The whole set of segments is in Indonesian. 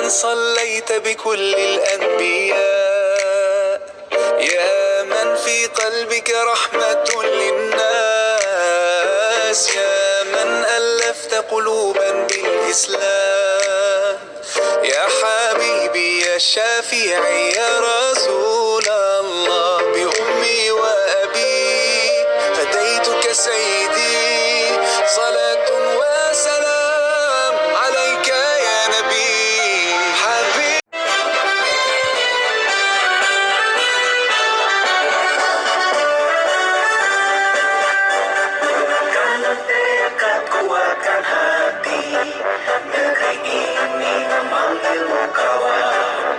صليت بكل الأنبياء يا من في قلبك رحمة للناس يا من ألفت قلوبا بالإسلام يا حبيبي يا شافعي يا رسول الله بأمي وأبي فديتك سيدي صلاة وسلام عليك يا نبي حبيبي. Bulatkan tekad, kuatkan hati, negeri ini memanggilmu kawan.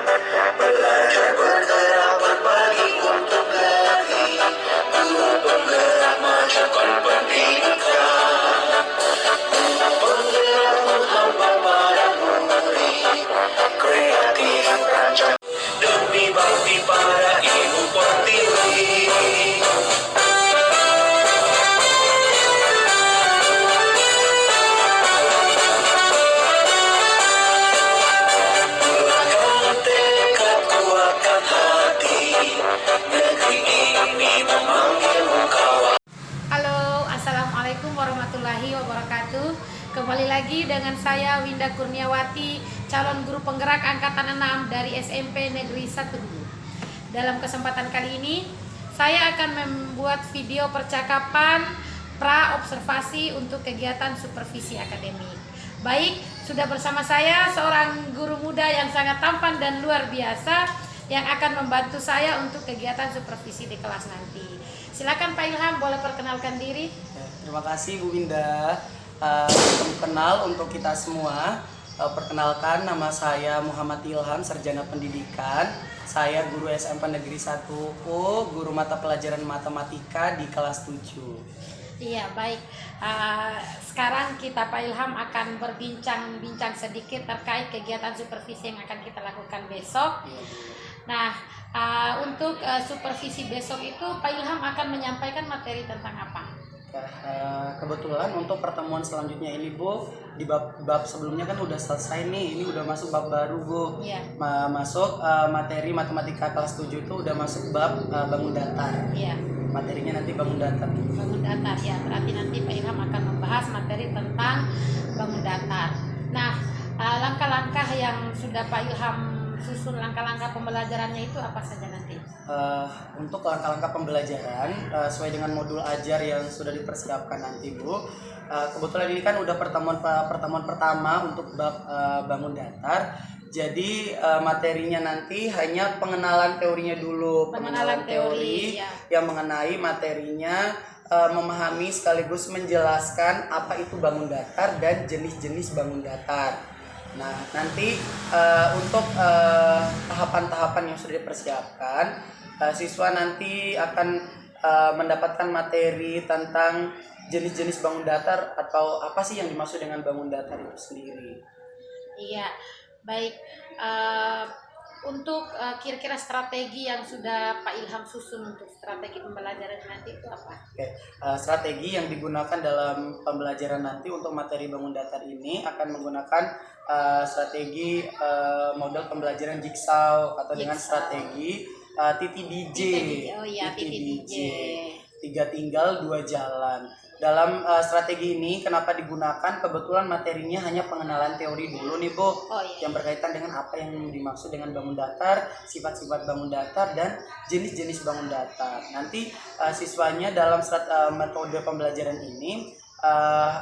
Belajar bergerak berbagi untuk negeri, guru penggerak majukan pendidikan. Penggerakmu hamba para murid, kreatif rancang demi bakti para ibu pertiwi. Bulatkan tekad, kuatkan hati, negeri ini memanggilmu kawan. Halo, assalamualaikum warahmatullahi wabarakatuh. Kembali lagi dengan saya Winda Kurniawati, calon guru penggerak angkatan 6 dari SMP Negeri 1 Dulu. Dalam kesempatan kali ini, saya akan membuat video percakapan pra-observasi untuk kegiatan supervisi akademik. Baik, sudah bersama saya seorang guru muda yang sangat tampan dan luar biasa yang akan membantu saya untuk kegiatan supervisi di kelas nanti. Silakan Pak Ilham, boleh perkenalkan diri? Terima kasih Bu Winda. Salam kenal untuk kita semua. Perkenalkan, nama saya Muhammad Ilham, Sarjana Pendidikan. Saya guru SMP Negeri 1U, guru mata pelajaran matematika di kelas 7. Iya, baik. Sekarang kita Pak Ilham akan berbincang-bincang sedikit terkait kegiatan supervisi yang akan kita lakukan besok. Nah, untuk supervisi besok itu Pak Ilham akan menyampaikan materi tentang apa? Kebetulan untuk pertemuan selanjutnya ini Bu, di bab sebelumnya kan udah selesai nih, ini udah masuk bab baru Bu. Iya. Masuk materi matematika kelas 7 itu udah masuk bab bangun datar. Iya. Materinya nanti bangun datar. Bangun datar ya, berarti nanti Pak Ilham akan membahas materi tentang bangun datar. Nah, langkah-langkah yang sudah Pak Ilham susun, langkah-langkah pembelajarannya itu apa saja nanti? Untuk langkah-langkah pembelajaran sesuai dengan modul ajar yang sudah dipersiapkan nanti Bu. Kebetulan ini kan udah pertemuan pertama untuk bab bangun datar. Jadi materinya nanti hanya pengenalan teorinya dulu, pengenalan teori ya. yang mengenai materinya, memahami sekaligus menjelaskan apa itu bangun datar dan jenis-jenis bangun datar. Nah, nanti untuk tahapan-tahapan yang sudah dipersiapkan, siswa nanti akan mendapatkan materi tentang jenis-jenis bangun datar atau apa sih yang dimaksud dengan bangun datar itu sendiri. Iya, baik. Untuk kira-kira strategi yang sudah Pak Ilham susun untuk strategi pembelajaran nanti itu apa? Oke, strategi yang digunakan dalam pembelajaran nanti untuk materi bangun datar ini akan menggunakan strategi model pembelajaran jigsaw atau dengan strategi TTDJ. Oh iya, TTDJ. 3 tinggal 2 jalan. Dalam strategi ini kenapa digunakan? Kebetulan materinya hanya pengenalan teori dulu nih Bu, Oh, iya. yang berkaitan dengan apa yang dimaksud dengan bangun datar, sifat-sifat bangun datar dan jenis-jenis bangun datar. Nanti siswanya dalam metode pembelajaran ini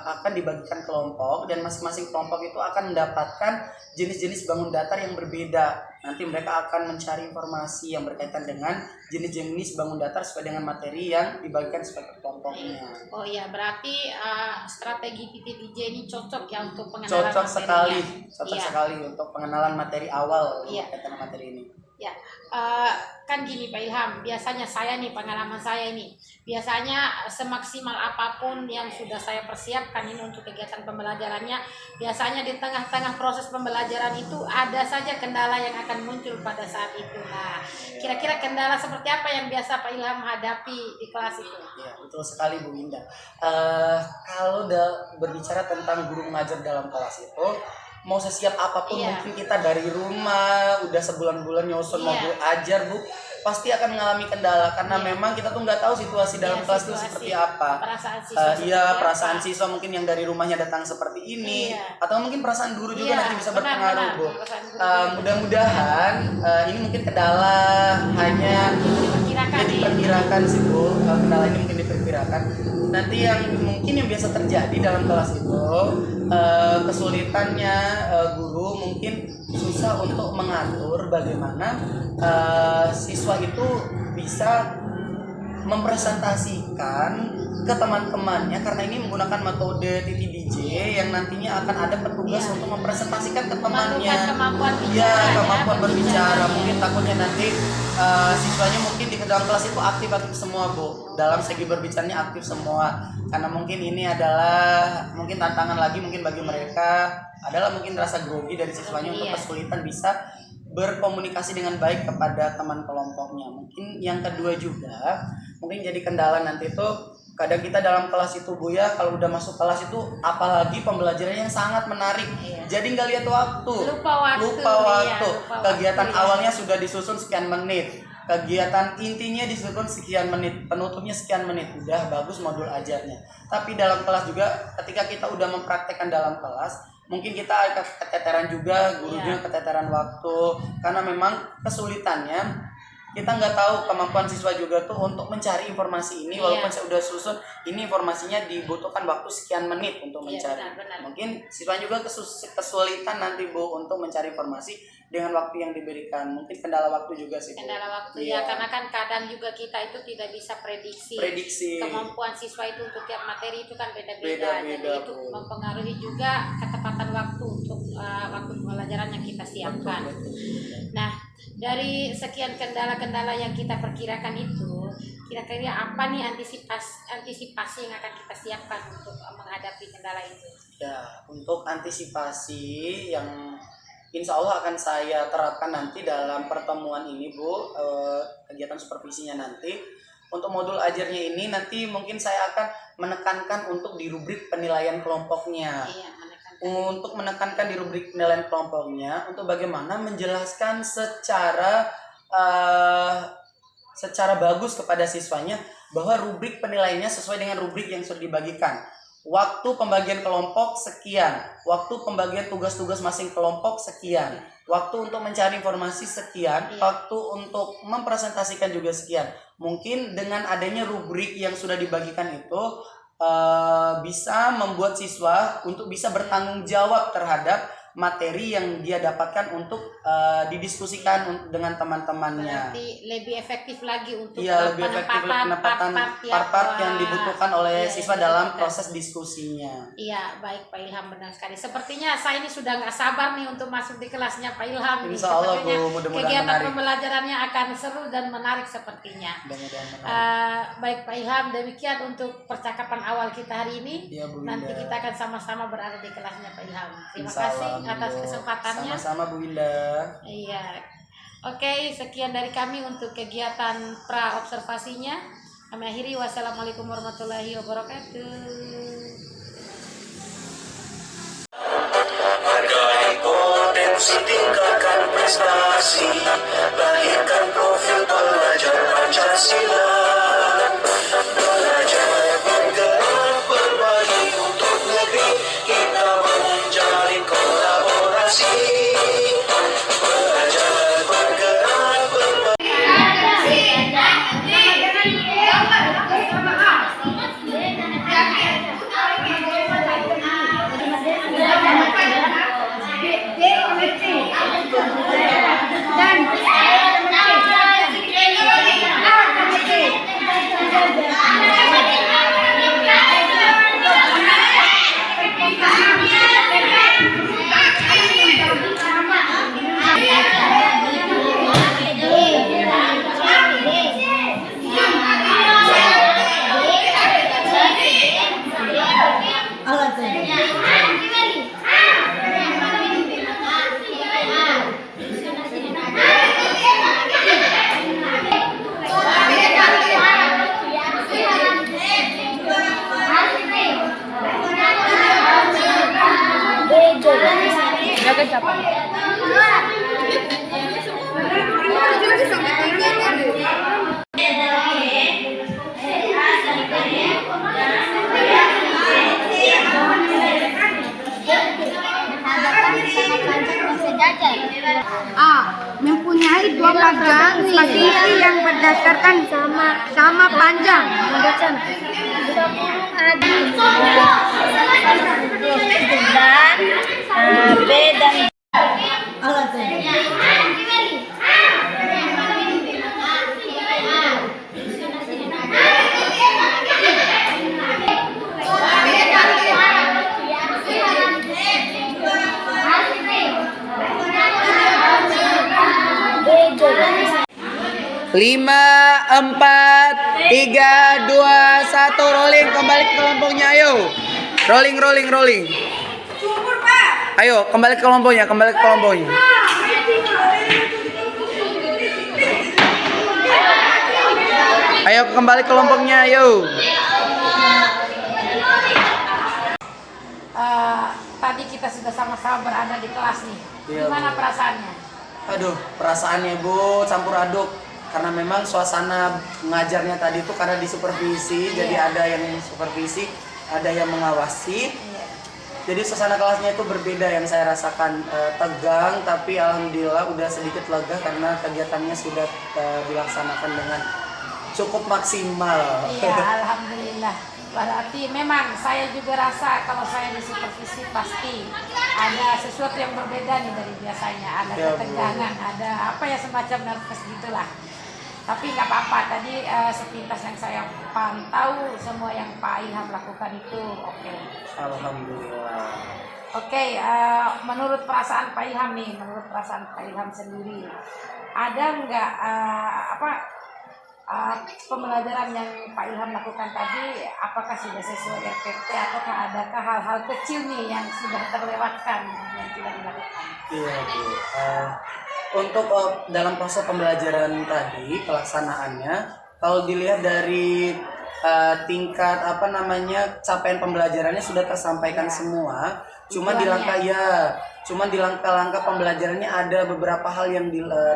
akan dibagikan kelompok dan masing-masing kelompok itu akan mendapatkan jenis-jenis bangun datar yang berbeda. Nanti mereka akan mencari informasi yang berkaitan dengan jenis-jenis bangun datar sesuai dengan materi yang dibagikan sebagai kelompoknya. Oh iya, berarti strategi TTDJ ini cocok ya untuk pengenalan Cocok sekali, Iya. sekali untuk pengenalan materi awal Iya. berkaitan dengan materi ini. Ya, kan gini Pak Ilham, biasanya saya nih, pengalaman saya ini, biasanya semaksimal apapun yang sudah saya persiapkan ini untuk kegiatan pembelajarannya, biasanya di tengah-tengah proses pembelajaran itu ada saja kendala yang akan muncul pada saat itu. Nah, kira-kira kendala seperti apa yang biasa Pak Ilham hadapi di kelas itu? Ya, betul sekali Bu Winda. Kalau berbicara tentang guru mengajar dalam kelas itu, mau sesiap apapun, Iya. mungkin kita dari rumah udah sebulan-bulan nyusun Iya. modul ajar Bu, pasti akan mengalami kendala karena Iya. memang kita tuh nggak tahu situasi dalam Iya, kelas itu situasi, seperti apa. perasaan siswa seperti Iya, apa. perasaan siswa mungkin yang dari rumahnya datang seperti ini, Iya. atau mungkin perasaan guru juga Iya, nanti bisa benar, berpengaruh benar. Bu. Perasaan guru juga. Mudah-mudahan ini mungkin kendala hanya Diperkirakan ya nih. diperkirakan sih Bu, kendala ini mungkin diperkirakan. Nanti yang mungkin yang biasa terjadi dalam kelas itu kesulitannya guru mungkin susah untuk mengatur bagaimana siswa itu bisa mempresentasikan ke teman-temannya karena ini menggunakan metode TTDJ yang nantinya akan ada petugas Iya. untuk mempresentasikan ke Memerlukan temannya. kemampuan Iya, bicara, kemampuan ya, berbicara. Mungkin takutnya nanti siswanya mungkin di dalam kelas itu aktif-aktif semua Bu. Dalam segi berbicaranya aktif semua. Karena mungkin ini adalah mungkin tantangan lagi mungkin bagi mereka adalah mungkin rasa grogi dari siswanya untuk Iya. kesulitan bisa berkomunikasi dengan baik kepada teman kelompoknya. Mungkin yang kedua juga mungkin jadi kendala nanti itu kadang kita dalam kelas itu Bu ya, kalau udah masuk kelas itu apalagi pembelajarannya yang sangat menarik. Iya. Jadi nggak lihat waktu. Lupa waktu, Lupa iya, waktu. lupa Kegiatan waktu, iya. awalnya sudah disusun sekian menit. Kegiatan intinya disusun sekian menit, penutupnya sekian menit. Udah bagus modul ajarnya. Tapi dalam kelas juga ketika kita udah mempraktekkan dalam kelas, mungkin kita agak keteteran juga, guru Iya. juga keteteran waktu karena memang kesulitannya kita nggak tahu kemampuan siswa juga tuh untuk mencari informasi ini. Iya. Walaupun saya udah susun ini informasinya dibutuhkan waktu sekian menit untuk Iya, mencari. benar. Mungkin siswa juga kesulitan nanti Bu untuk mencari informasi dengan waktu yang diberikan. Mungkin kendala waktu juga sih Bu. Kendala waktu Iya. ya, karena kan kadang juga kita itu tidak bisa Prediksi. kemampuan siswa itu untuk tiap materi itu kan beda-beda, Beda-beda, jadi itu Bu. mempengaruhi juga ketepatan waktu untuk waktu pembelajaran yang kita siapkan. Betul. Nah, dari sekian kendala-kendala yang kita perkirakan itu, kira-kira apa nih antisipasi yang akan kita siapkan untuk menghadapi kendala itu? Ya, untuk antisipasi yang insya Allah akan saya terapkan nanti dalam pertemuan ini Bu, kegiatan supervisinya nanti. Untuk modul ajarnya ini nanti mungkin saya akan menekankan untuk di rubrik penilaian kelompoknya. Iya, menekankan. Untuk menekankan di rubrik penilaian kelompoknya untuk bagaimana menjelaskan secara bagus kepada siswanya bahwa rubrik penilaiannya sesuai dengan rubrik yang sudah dibagikan. Waktu pembagian kelompok sekian, waktu pembagian tugas-tugas masing kelompok sekian, waktu untuk mencari informasi sekian, Iya. waktu untuk mempresentasikan juga sekian. Mungkin dengan adanya rubrik yang sudah dibagikan itu bisa membuat siswa untuk bisa bertanggung jawab terhadap materi yang dia dapatkan untuk didiskusikan dengan teman-temannya. Berarti lebih efektif lagi untuk Iya, lebih efektif penempatan part-part yang dibutuhkan oleh Iya, siswa yang dalam dibutuhkan. proses diskusinya. Iya, baik Pak Ilham, benar sekali. Sepertinya saya ini sudah nggak sabar nih untuk masuk di kelasnya Pak Ilham. nih. Insya Allah, Sepertinya Bu, mudah-mudahan kegiatan menarik. pembelajarannya akan seru dan menarik sepertinya. Mudah-mudahan menarik. Baik Pak Ilham, demikian untuk percakapan awal kita hari ini. Iya, Bu Nanti Winda. kita akan sama-sama berada di kelasnya Pak Ilham. Terima Insya kasih Allah, atas Bu. kesempatannya. Sama-sama Bu Winda. Iya. Oke, sekian dari kami untuk kegiatan pra observasinya. Kami akhiri. Wassalamualaikum warahmatullahi wabarakatuh. Hargai potensi, tingkatkan prestasi, lahirkan profil pelajar Pancasila. Belajar bergerak berbagi untuk negeri, kita menjalin kolaborasi. Belajar bergerak berbagi. A. Mempunyai dua bagian spasi yang berdasarkan sama panjang. Dan B dan Lima, empat, tiga, dua, satu, rolling. Kembali ke kelompoknya, ayo. Rolling. Ayo, kembali ke kelompoknya. Ayo, kembali ke kelompoknya, ayo. Tadi kita sudah sama-sama berada di kelas nih. Iya, Gimana Bu. perasaannya? Aduh, perasaannya Bu campur aduk. Karena memang suasana mengajarnya tadi itu karena disupervisi, jadi ada yang supervisi, ada yang mengawasi. Jadi suasana kelasnya itu berbeda yang saya rasakan, tegang, tapi alhamdulillah udah sedikit lega karena kegiatannya sudah dilaksanakan dengan cukup maksimal. Iya, alhamdulillah. Berarti memang saya juga rasa kalau saya disupervisi pasti ada sesuatu yang berbeda nih dari biasanya. Ada Ya, Bu. ketegangan, ada apa ya semacam nervous gitulah. Tapi nggak apa-apa, tadi sepintas yang saya pantau semua yang Pak Ilham lakukan itu oke. Alhamdulillah. Oke, menurut perasaan Pak Ilham nih, menurut perasaan Pak Ilham sendiri, ada nggak pembelajaran yang Pak Ilham lakukan tadi, apakah sudah sesuai RPT ataukah adakah hal-hal kecil nih yang sudah terlewatkan yang tidak dilakukan? Iya Bu. Untuk dalam proses pembelajaran tadi pelaksanaannya, kalau dilihat dari tingkat capaian pembelajarannya sudah tersampaikan semua. Cuma di langkah-langkah pembelajarannya ada beberapa hal yang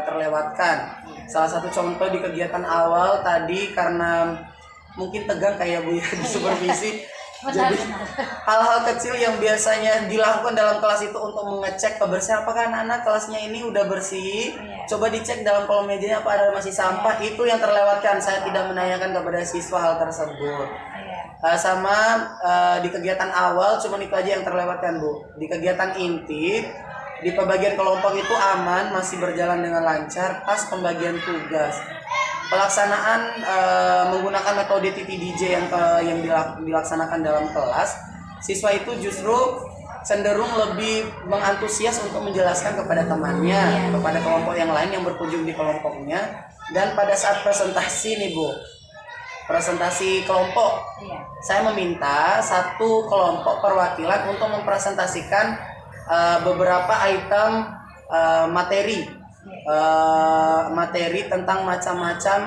terlewatkan. Salah satu contoh di kegiatan awal tadi karena mungkin tegang kayak Bu ya di supervisi. Jadi hal-hal kecil yang biasanya dilakukan dalam kelas itu untuk mengecek kebersihan apakah anak-anak kelasnya ini udah bersih. Coba dicek dalam kolom mejanya apa ada masih sampah, itu yang terlewatkan. Saya tidak menanyakan kepada siswa hal tersebut. Di kegiatan awal cuma itu aja yang terlewatkan Bu. Di kegiatan inti di pembagian kelompok itu aman, masih berjalan dengan lancar. Pas pembagian tugas pelaksanaan menggunakan metode TTDJ yang dilaksanakan dalam kelas, siswa itu justru cenderung lebih mengantusias untuk menjelaskan kepada temannya, kepada kelompok yang lain yang berkunjung di kelompoknya. Dan pada saat presentasi nih Bu, presentasi kelompok, saya meminta satu kelompok perwakilan untuk mempresentasikan beberapa item materi tentang macam-macam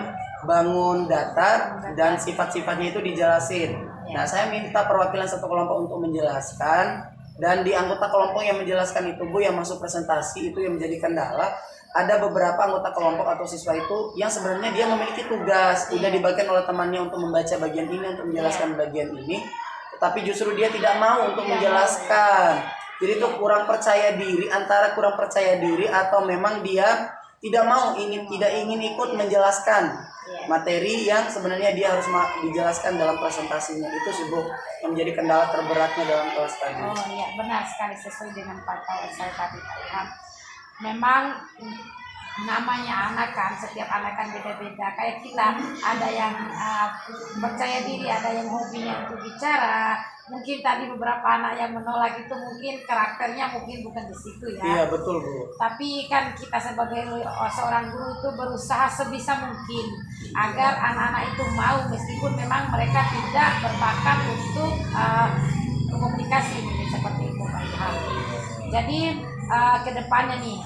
bangun datar dan sifat-sifatnya itu dijelasin. Nah, saya minta perwakilan satu kelompok untuk menjelaskan, dan di anggota kelompok yang menjelaskan itu Bu, yang masuk presentasi itu yang menjadi kendala. Ada beberapa anggota kelompok atau siswa itu yang sebenarnya dia memiliki tugas, udah dibagikan oleh temannya untuk membaca bagian ini, untuk menjelaskan bagian ini, tetapi justru dia tidak mau untuk menjelaskan. Jadi itu kurang percaya diri, antara kurang percaya diri atau memang dia tidak ingin ikut menjelaskan materi yang sebenarnya dia harus dijelaskan dalam presentasinya. Itu sih Bu yang menjadi kendala terberatnya dalam kelas tadi. Oh iya, benar sekali, sesuai dengan pantauan saya tadi Pak Ilham. Memang namanya anak kan, setiap anak kan beda-beda. Kayak kita, ada yang percaya diri, ada yang hobinya untuk bicara. Mungkin tadi beberapa anak yang menolak itu mungkin karakternya mungkin bukan di situ ya. Iya betul Bu. Tapi kan kita sebagai seorang guru itu berusaha sebisa mungkin agar anak-anak itu mau, meskipun memang mereka tidak berbakat untuk komunikasi seperti itu Pak Ilham. Jadi kedepannya nih,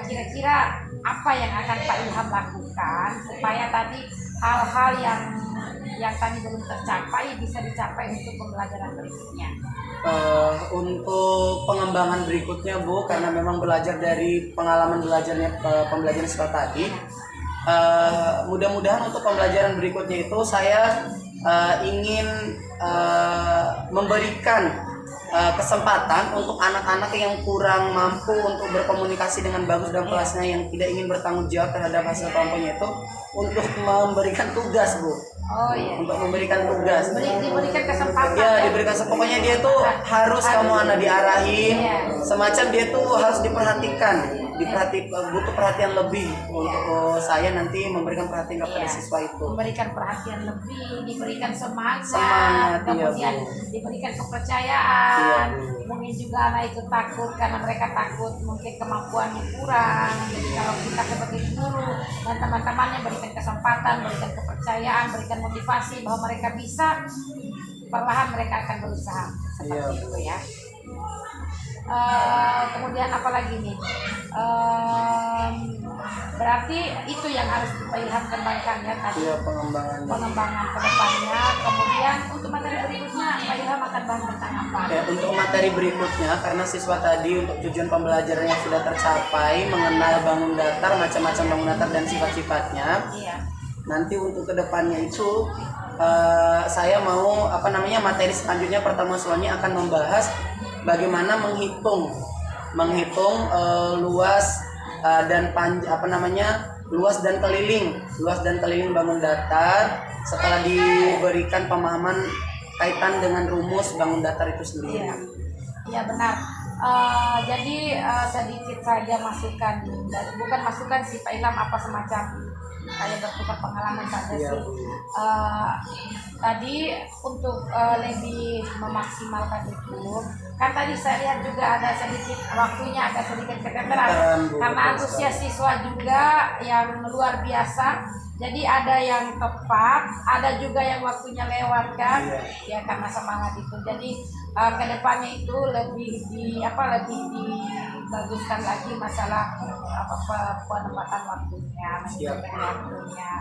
kira-kira apa yang akan Pak Ilham lakukan supaya tadi hal-hal yang tadi belum tercapai bisa dicapai untuk pembelajaran berikutnya? Untuk pengembangan berikutnya Bu, karena memang belajar dari pengalaman pembelajaran siswa tadi, mudah-mudahan untuk pembelajaran berikutnya itu saya ingin memberikan kesempatan untuk anak-anak yang kurang mampu untuk berkomunikasi dengan bagus dalam kelasnya, yang tidak ingin bertanggung jawab terhadap hasil kelompoknya itu, untuk memberikan tugas, Bu. Oh iya. Untuk memberikan tugas. Diberikan kesempatan. Ya, diberikan pokoknya dia tuh harus kamu anak diarahin, semacam dia tuh harus diperhatikan, butuh perhatian lebih. Untuk saya nanti memberikan perhatian kepada siswa itu. Memberikan perhatian lebih, diberikan semangat, kemudian diberikan kepercayaan. Iya, Bu. Mungkin juga anak itu takut karena mereka takut mungkin kemampuannya kurang. Jadi kalau kita sebagai guru dan teman-temannya berikan kesempatan, berikan kepercayaan, berikan motivasi bahwa mereka bisa, perlahan mereka akan berusaha seperti itu ya. Kemudian apa lagi nih? Berarti itu yang harus Pak Ilham kembangkan ya tadi. Iya, pengembangan ke depannya. Kemudian untuk materi berikutnya Pak Ilham akan bahas tentang apa? Oke, untuk materi berikutnya, karena siswa tadi untuk tujuan pembelajarannya sudah tercapai, mengenal bangun datar, macam-macam bangun datar dan sifat-sifatnya. Iya. Nanti untuk kedepannya itu saya mau materi selanjutnya, pertemuan selanjutnya akan membahas bagaimana menghitung luas dan luas dan keliling bangun datar setelah diberikan pemahaman kaitan dengan rumus bangun datar itu sendiri. Iya benar. Jadi sedikit saja masukan, bukan masukan sih Pak Ilham, apa semacam kayak bertukar pengalaman saja sih. Tadi untuk lebih memaksimalkan itu, kan tadi saya lihat juga ada sedikit waktunya agak sedikit keteteran karena antusias siswa juga yang luar biasa. Jadi ada yang tepat, ada juga yang waktunya lewat kan, ya karena semangat itu. Jadi kedepannya itu lebih dibaguskan lagi masalah penempatan waktunya, manajemen waktunya.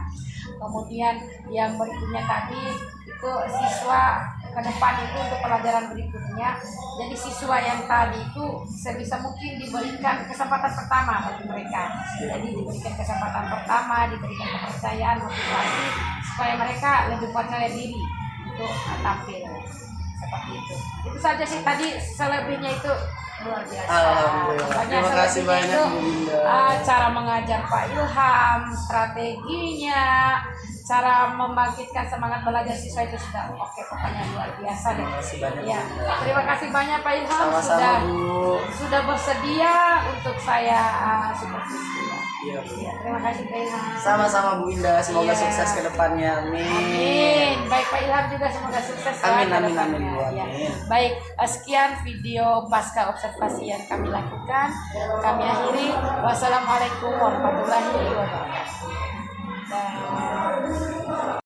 Kemudian yang berikutnya tadi itu siswa ke depan itu untuk pelajaran berikutnya. Jadi siswa yang tadi itu sebisa mungkin diberikan kesempatan pertama bagi mereka. Jadi diberikan kesempatan pertama, diberikan kepercayaan, motivasi supaya mereka lebih percaya diri untuk tampil seperti itu. Itu saja sih tadi, selebihnya itu luar biasa. Alhamdulillah. Terima kasih banyak Bu Winda. Cara mengajar Pak Ilham, strateginya, cara membangkitkan semangat belajar siswa itu sudah oke, pokoknya luar biasa deh. Terima kasih banyak. Ya, terima kasih banyak Pak Ilham. Sama-sama, Bu. sudah bersedia untuk saya supervisi. Iya. Terima kasih Pak Ilham. Sama-sama Bu Winda, semoga Iya. sukses ke depannya. Amin. Amin. Baik Pak Ilham juga semoga sukses ya Amin, ke amin, depannya. amin, Bu. Ya. Amin. Baik, sekian video pasca observasi yang kami lakukan. Kami akhiri. Wassalamualaikum warahmatullahi wabarakatuh. Dan